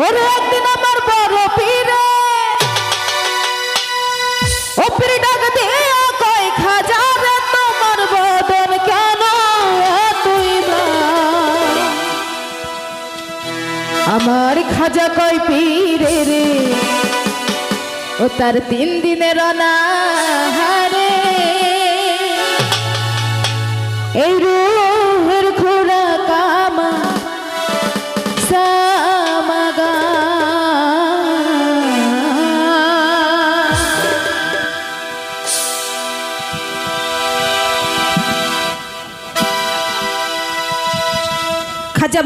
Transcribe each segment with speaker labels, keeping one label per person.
Speaker 1: ওরে একদিন আমার বড় পীরে ও পীর ডাক দিয়া কই খাজা রে তোমার বদন কেন তুই আমার খাজা কই পীরে রে ও তার 3 দিনের অনাহারে এই রুহের খোরা কামা সামাগা খাজা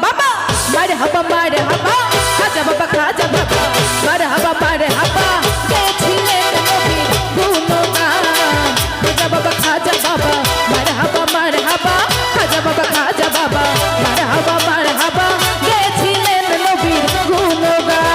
Speaker 1: বাবা মারে হাবা খাজা বাবা মারে হাবা গেছিলেন নবীর গুণগান খাজা বাবা মারে হাবা খাজা বাবা মারে হাবা গেছিলেন নবীর গুণগান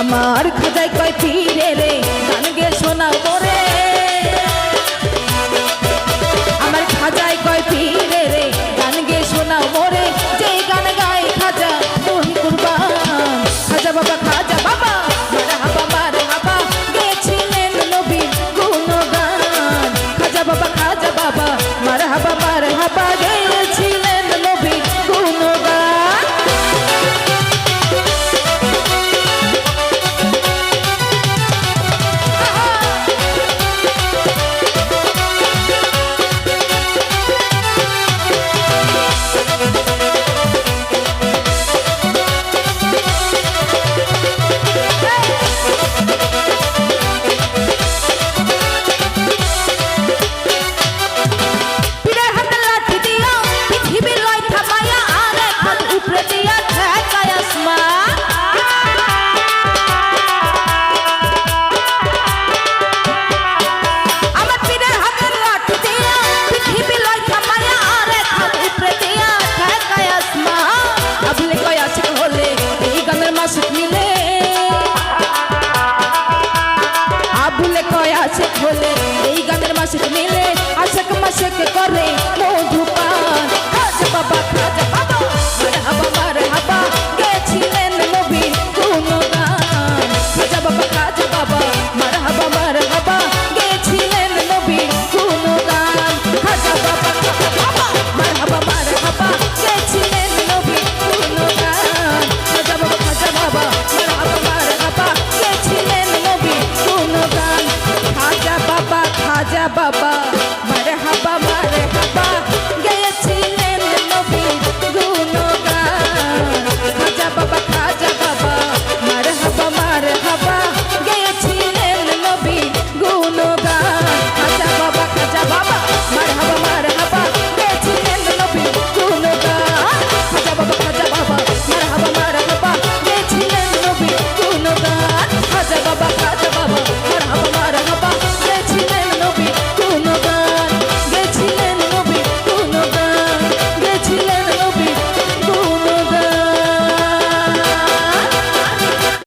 Speaker 1: আমার খাজাই কয় পীরে রে গান গে শোনাও মোরে আমার খাজাই কয় পীরে রে গান গে শোনাও মোরে যে গান গায় খাজা তুই কুরবান খাজা বাবা মারে হাবা গেছিলেন নবীর গুণগান খাজা বাবা মারে হাবা গেছিলেন নবীর গুণগান বলে এই গানের মাসিক মিলে আশাক মাসিক করে মধুপান খাজা বাবা মারে হাবা গেছিলেন নবীর গুণগান খাজা বাবা মারে হাবা গেছিলেন নবীর গুণগান খাজা বাবা মারে হাবা গেছিলেন নবীর গুণগান খাজা বাবা মারে হাবা গেছিলেন নবীর গুণগান খাজা বাবা